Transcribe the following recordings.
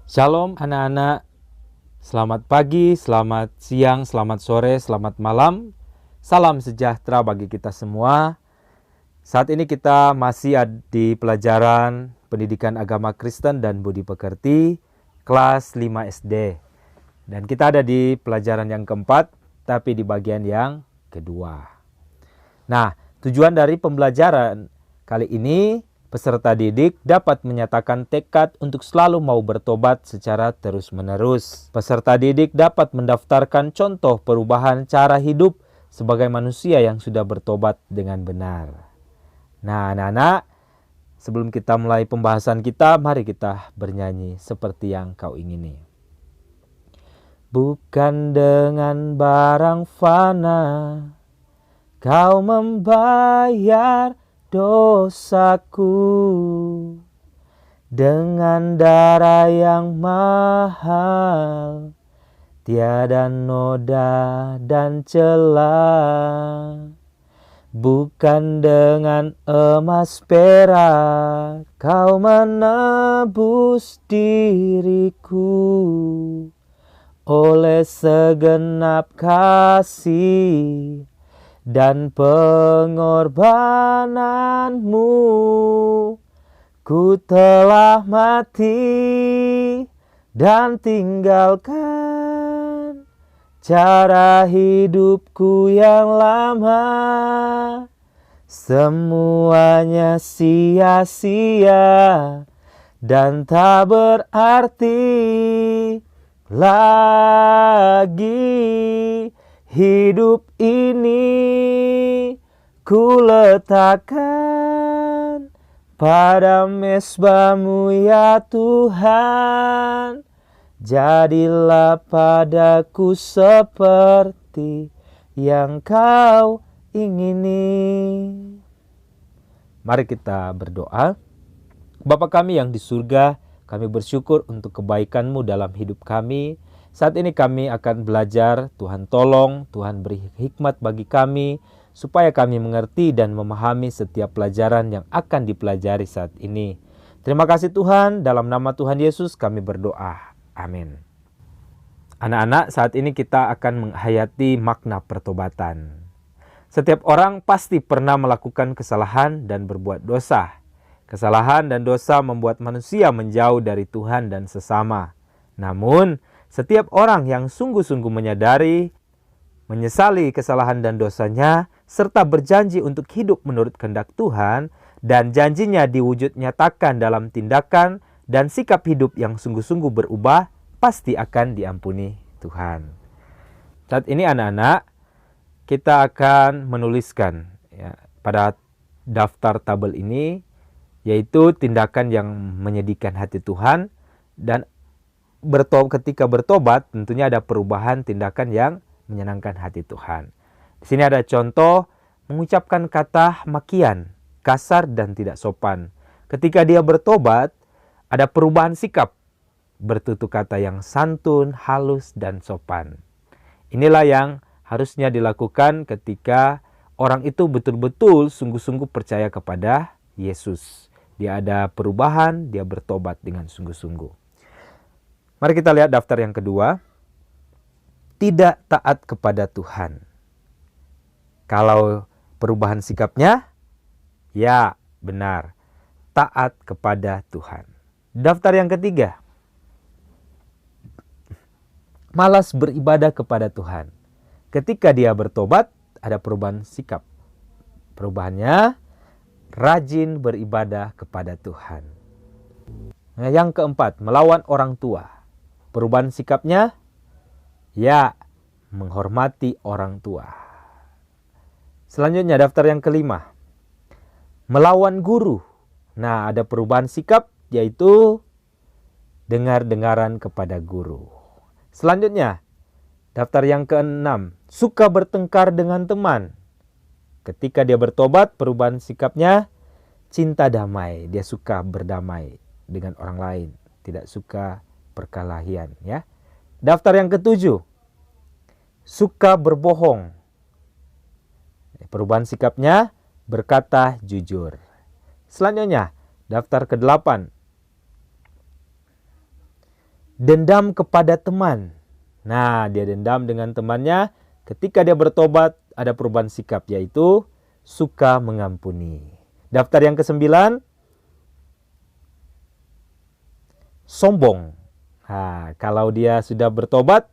Shalom anak-anak, selamat pagi, selamat siang, selamat sore, selamat malam. Salam sejahtera bagi kita semua. Saat ini kita masih di pelajaran Pendidikan Agama Kristen dan Budi Pekerti, kelas 5 SD. Dan kita ada di pelajaran yang keempat, tapi di bagian yang kedua. Nah, tujuan dari pembelajaran kali ini, peserta didik dapat menyatakan tekad untuk selalu mau bertobat secara terus-menerus. Peserta didik dapat mendaftarkan contoh perubahan cara hidup sebagai manusia yang sudah bertobat dengan benar. Nah, anak-anak, sebelum kita mulai pembahasan kita, mari kita bernyanyi seperti yang kau ingini. Bukan dengan barang fana kau membayar dosaku, dengan darah yang mahal, tiada noda dan celah. Bukan dengan emas perak kau menebus diriku, oleh segenap kasih dan pengorbananmu, ku telah mati dan tinggalkan cara hidupku yang lama. Semuanya sia-sia dan tak berarti lagi. Hidup ini ku letakkan pada mezbamu ya Tuhan. Jadilah padaku seperti yang kau ingini. Mari kita berdoa. Bapa kami yang di surga, kami bersyukur untuk kebaikan-Mu dalam hidup kami. Saat ini kami akan belajar, Tuhan tolong, Tuhan beri hikmat bagi kami, supaya kami mengerti dan memahami setiap pelajaran yang akan dipelajari saat ini. Terima kasih Tuhan, dalam nama Tuhan Yesus kami berdoa. Amin. Anak-anak, saat ini kita akan menghayati makna pertobatan. Setiap orang pasti pernah melakukan kesalahan dan berbuat dosa. Kesalahan dan dosa membuat manusia menjauh dari Tuhan dan sesama. Namun, setiap orang yang sungguh-sungguh menyadari, menyesali kesalahan dan dosanya, serta berjanji untuk hidup menurut kehendak Tuhan, dan janjinya diwujud nyatakan dalam tindakan dan sikap hidup yang sungguh-sungguh berubah, pasti akan diampuni Tuhan. Saat ini anak-anak, kita akan menuliskan pada daftar tabel ini, yaitu tindakan yang menyedihkan hati Tuhan, dan ketika bertobat tentunya ada perubahan tindakan yang menyenangkan hati Tuhan. Di sini ada contoh mengucapkan kata makian, kasar dan tidak sopan. Ketika dia bertobat, ada perubahan sikap, bertutur kata yang santun, halus dan sopan. Inilah yang harusnya dilakukan ketika orang itu betul-betul sungguh-sungguh percaya kepada Yesus. Dia ada perubahan, dia bertobat dengan sungguh-sungguh. Mari kita lihat daftar yang kedua. Tidak taat kepada Tuhan. Kalau perubahan sikapnya, ya benar, taat kepada Tuhan. Daftar yang ketiga. Malas beribadah kepada Tuhan. Ketika dia bertobat, ada perubahan sikap. Perubahannya, rajin beribadah kepada Tuhan. Nah, yang keempat, melawan orang tua. Perubahan sikapnya, ya, menghormati orang tua. Selanjutnya daftar yang kelima, melawan guru. Nah, ada perubahan sikap, yaitu dengar-dengaran kepada guru. Selanjutnya, daftar yang keenam, suka bertengkar dengan teman. Ketika dia bertobat, perubahan sikapnya, cinta damai. Dia suka berdamai dengan orang lain, tidak suka perkelahian, ya. Daftar yang ketujuh, suka berbohong. Perubahan sikapnya, berkata jujur. Selanjutnya, daftar ke-8. dendam kepada teman. Nah, dia dendam dengan temannya. Ketika dia bertobat, ada perubahan sikap, yaitu suka mengampuni. Daftar yang ke-9, sombong. Nah, kalau dia sudah bertobat,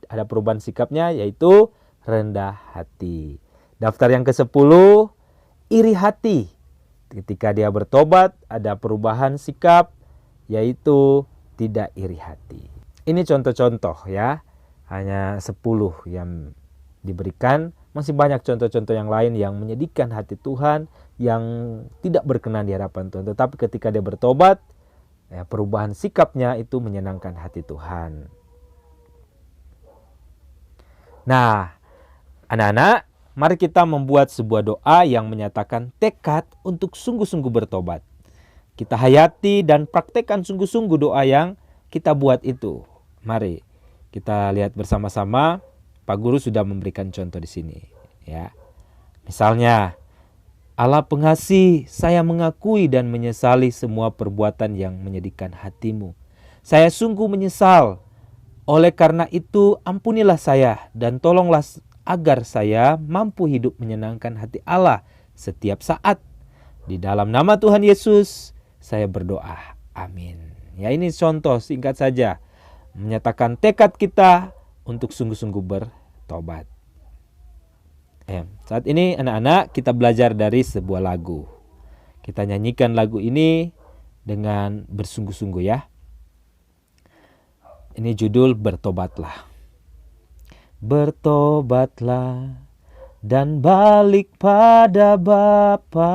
ada perubahan sikapnya, yaitu rendah hati. Daftar yang ke-10, iri hati. Ketika dia bertobat, ada perubahan sikap, yaitu tidak iri hati. Ini contoh-contoh ya, hanya 10 yang diberikan. Masih banyak contoh-contoh yang lain yang menyedihkan hati Tuhan, yang tidak berkenan di hadapan Tuhan. Tetapi ketika dia bertobat, ya, perubahan sikapnya itu menyenangkan hati Tuhan. Nah, anak-anak, mari kita membuat sebuah doa yang menyatakan tekad untuk sungguh-sungguh bertobat. Kita hayati dan praktekkan sungguh-sungguh doa yang kita buat itu. Mari kita lihat bersama-sama. Pak Guru sudah memberikan contoh di sini. Ya, misalnya, Allah pengasih, saya mengakui dan menyesali semua perbuatan yang menyedihkan hatimu. Saya sungguh menyesal. Oleh karena itu, ampunilah saya dan tolonglah agar saya mampu hidup menyenangkan hati Allah setiap saat. Di dalam nama Tuhan Yesus, saya berdoa. Amin. Ya, ini contoh singkat saja menyatakan tekad kita untuk sungguh-sungguh bertobat. Saat ini anak-anak kita belajar dari sebuah lagu. Kita nyanyikan lagu ini dengan bersungguh-sungguh ya. Ini judul Bertobatlah. Bertobatlah dan balik pada Bapa.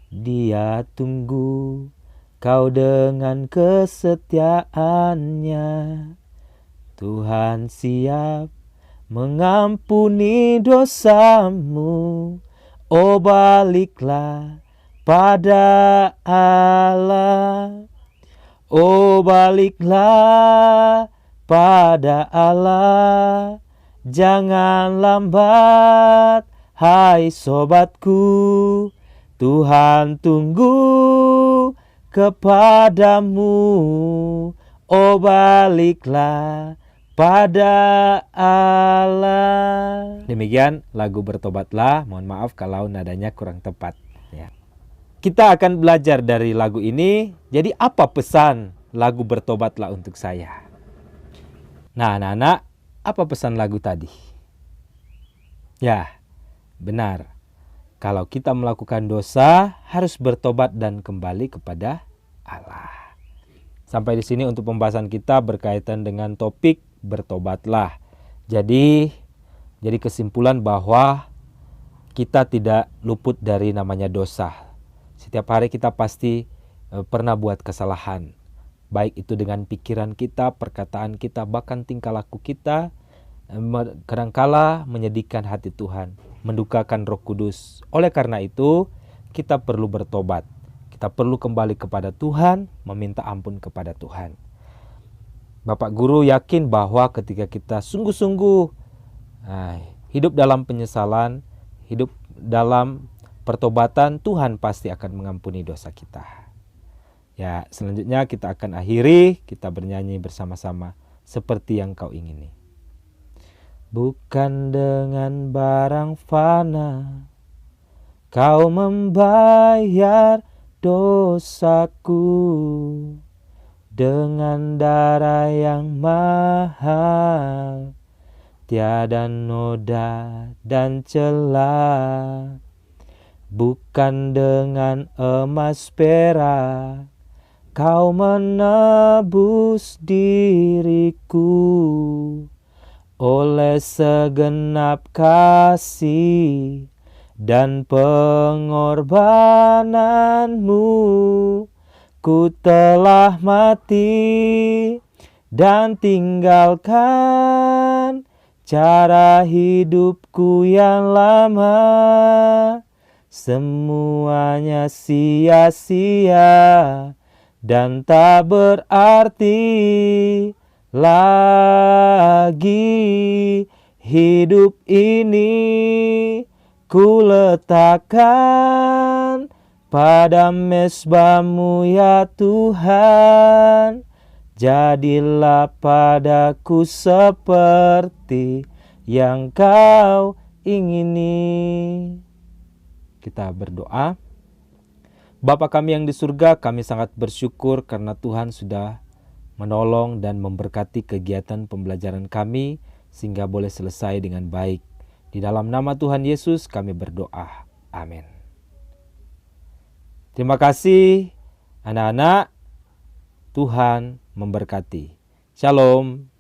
Dia tunggu kau dengan kesetiaannya. Tuhan siap mengampuni dosamu. Oh, baliklah pada Allah. Oh, baliklah pada Allah. Jangan lambat, hai sobatku. Tuhan tunggu kepadamu. Oh, baliklah pada Allah. Demikian lagu Bertobatlah. Mohon maaf kalau nadanya kurang tepat ya. Kita akan belajar dari lagu ini. Jadi apa pesan lagu Bertobatlah untuk saya? Nah, anak-anak, apa pesan lagu tadi? Ya, benar. Kalau kita melakukan dosa, harus bertobat dan kembali kepada Allah. Sampai di sini untuk pembahasan kita berkaitan dengan topik bertobatlah. Jadi kesimpulan bahwa kita tidak luput dari namanya dosa. Setiap hari kita pasti pernah buat kesalahan. Baik itu dengan pikiran kita, perkataan kita, bahkan tingkah laku kita. Kadangkala menyedihkan hati Tuhan, mendukakan Roh Kudus. Oleh karena itu, kita perlu bertobat. Kita perlu kembali kepada Tuhan, meminta ampun kepada Tuhan. Bapak Guru yakin bahwa ketika kita sungguh-sungguh hidup dalam penyesalan, hidup dalam pertobatan, Tuhan pasti akan mengampuni dosa kita. Ya, selanjutnya kita akan akhiri, kita bernyanyi bersama-sama seperti yang kau ingini. Bukan dengan barang fana kau membayar dosaku, dengan darah yang mahal, tiada noda dan celah. Bukan dengan emas perak kau menebus diriku, oleh segenap kasih dan pengorbananmu, ku telah mati dan tinggalkan cara hidupku yang lama. Semuanya sia-sia dan tak berarti lagi. Hidup ini ku letakkan pada mezbamu ya Tuhan. Jadilah padaku seperti yang Kau ingini. Kita berdoa. Bapa kami yang di surga, kami sangat bersyukur karena Tuhan sudah menolong dan memberkati kegiatan pembelajaran kami sehingga boleh selesai dengan baik. Di dalam nama Tuhan Yesus kami berdoa. Amin. Terima kasih anak-anak. Tuhan memberkati. Shalom.